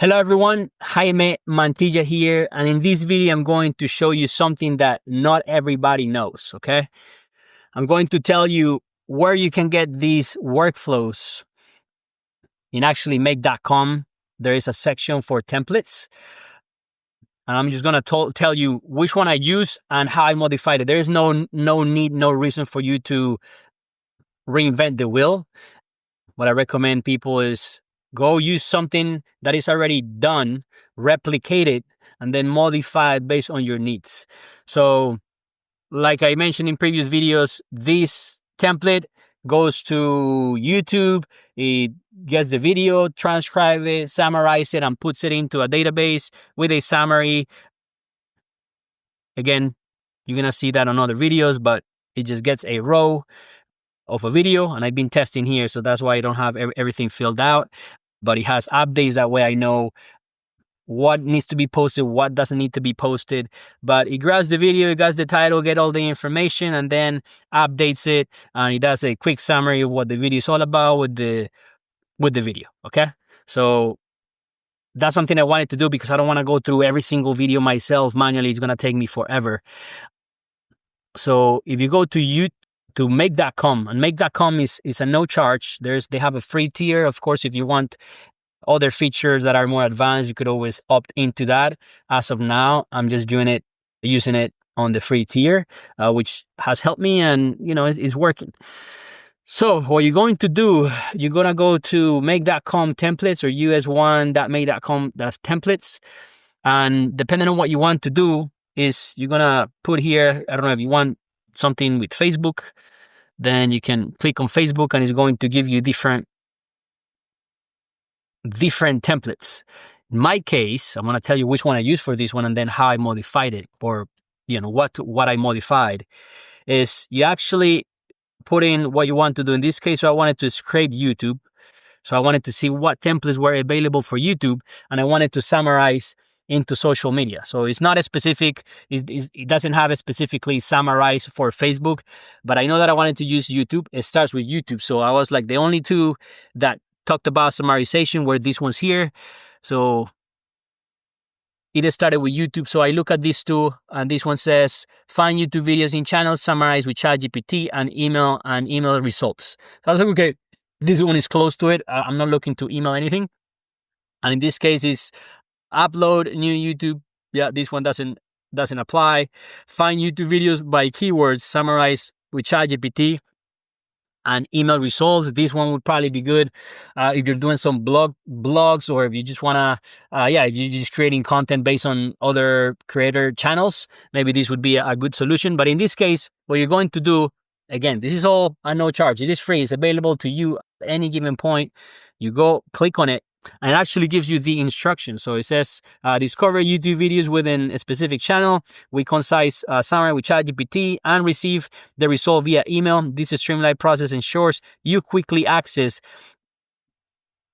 Hello everyone, Jaime Mantilla here, and in this video I'm going to show you something that not everybody knows, okay? I'm going to tell you where you can get these workflows. In actually make.com, there is a section for templates, and I'm just going to tell you which one I use and how I modified it. There is no need, no reason for you to reinvent the wheel. What I recommend people is go use something that is already done, replicate it, and then modify it based on your needs. So, like I mentioned in previous videos, this template goes to YouTube. It gets the video, transcribe it, summarize it, and puts it into a database with a summary. Again, you're going to see that on other videos, but it just gets a row of a video, and I've been testing here, so that's why I don't have everything filled out, but it has updates. That way I know what needs to be posted, what doesn't need to be posted. But it grabs the video, it grabs the title, get all the information, and then updates it, and it does a quick summary of what the video is all about with the video. Okay, so that's something I wanted to do because I don't want to go through every single video myself manually. It's going to take me forever. So if you go to make.com, and make.com is a no charge. They have a free tier. Of course, if you want other features that are more advanced, you could always opt into that. As of now, I'm just using it on the free tier, which has helped me, and it's working. So what you're going to do, you're going to go to make.com templates or us1.make.com templates, and depending on what you want to do is you're going to put here, I don't know, if you want something with Facebook, then you can click on Facebook and it's going to give you different templates. In my case, I'm going to tell you which one I use for this one and then how I modified it, or what I modified is you actually put in what you want to do. In this case, I wanted to scrape YouTube. So I wanted to see what templates were available for YouTube, and I wanted to summarize into social media. So it's not a specific, it doesn't have a specifically summarized for Facebook, but I know that I wanted to use YouTube. It starts with YouTube. So I was like, the only two that talked about summarization were these ones here. So it started with YouTube. So I look at these two, and this one says, find YouTube videos in channels, summarize with ChatGPT and email results. So I was like, okay, this one is close to it. I'm not looking to email anything. And in this case, it's upload new YouTube. Yeah, this one doesn't apply. Find YouTube videos by keywords, summarize with ChatGPT and email results. This one would probably be good if you're doing some blogs, or if you just want to, if you're just creating content based on other creator channels, maybe this would be a good solution. But in this case, what you're going to do, again, this is all at no charge. It is free. It's available to you at any given point. You go click on it, and it actually gives you the instructions. So it says, discover YouTube videos within a specific channel with concise summary with ChatGPT and receive the result via email. This Streamlit process ensures you quickly access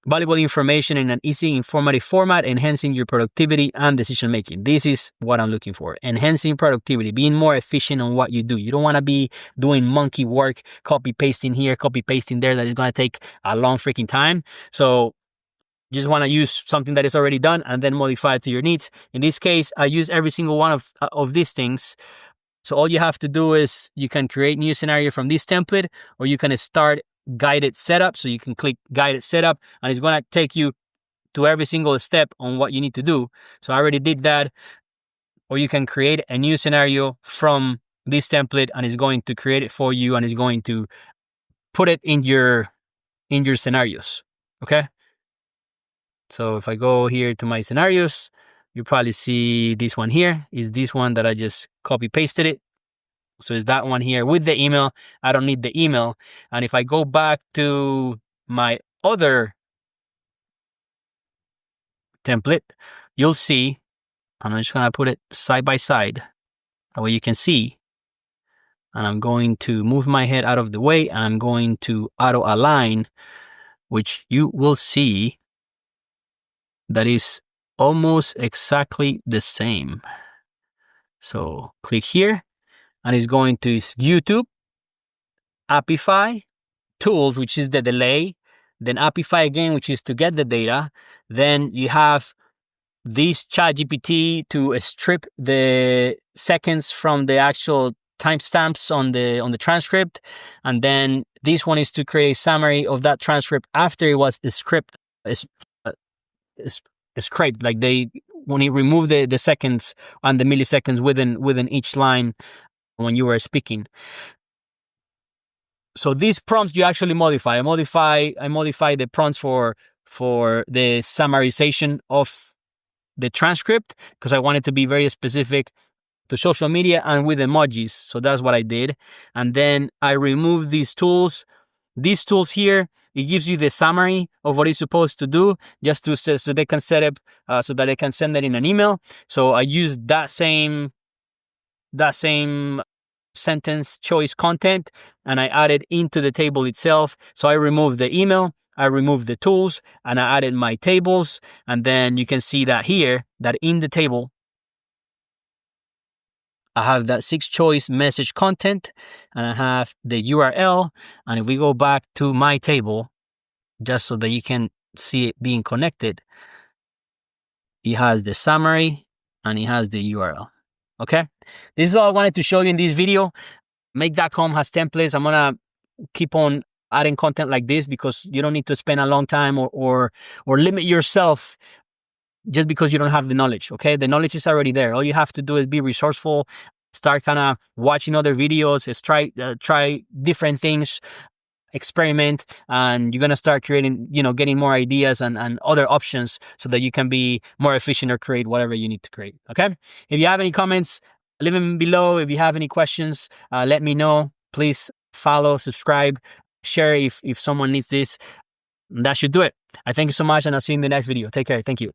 valuable information in an easy, informative format, enhancing your productivity and decision making. This is what I'm looking for. Enhancing productivity, being more efficient on what you do. You don't want to be doing monkey work, copy pasting here, copy pasting there. That is going to take a long freaking time. So you just want to use something that is already done and then modify it to your needs. In this case, I use every single one of these things. So all you have to do is you can create new scenario from this template, or you can start guided setup. So you can click guided setup, and it's going to take you to every single step on what you need to do. So I already did that. Or you can create a new scenario from this template, and it's going to create it for you, and it's going to put it in your scenarios. Okay. So if I go here to my scenarios, you probably see this one here is this one that I just copy pasted it. So it's that one here with the email. I don't need the email. And if I go back to my other template, you'll see, I'm just going to put it side by side, that way you can see. And I'm going to move my head out of the way, and I'm going to auto align, which you will see that is almost exactly the same. So click here, and it's going to YouTube, Apify, Tools, which is the delay, then Apify again, which is to get the data. Then you have this ChatGPT to strip the seconds from the actual timestamps on the transcript, and then this one is to create a summary of that transcript after it was scraped, like when you remove the seconds and the milliseconds within each line when you were speaking. So these prompts you actually modify. I modify the prompts for the summarization of the transcript because I wanted to be very specific to social media and with emojis. So that's what I did. And then I removed these tools. These tools here, it gives you the summary of what it's supposed to do, just to so they can set up so that they can send it in an email. So I used that same sentence choice content and I added into the table itself. So I removed the email, I removed the tools, and I added my tables. And then you can see that here, that in the table, I have that 6 choice message content and I have the URL. And if we go back to my table, just so that you can see it being connected, it has the summary and it has the URL. Okay. This is all I wanted to show you in this video. Make.com has templates. I'm going to keep on adding content like this because you don't need to spend a long time or limit yourself just because you don't have the knowledge. Okay. The knowledge is already there. All you have to do is be resourceful, start kind of watching other videos, try different things, experiment, and you're going to start creating, getting more ideas and other options so that you can be more efficient or create whatever you need to create. Okay. If you have any comments, leave them below. If you have any questions, let me know. Please follow, subscribe, share if someone needs this. That should do it. I thank you so much, and I'll see you in the next video. Take care. Thank you.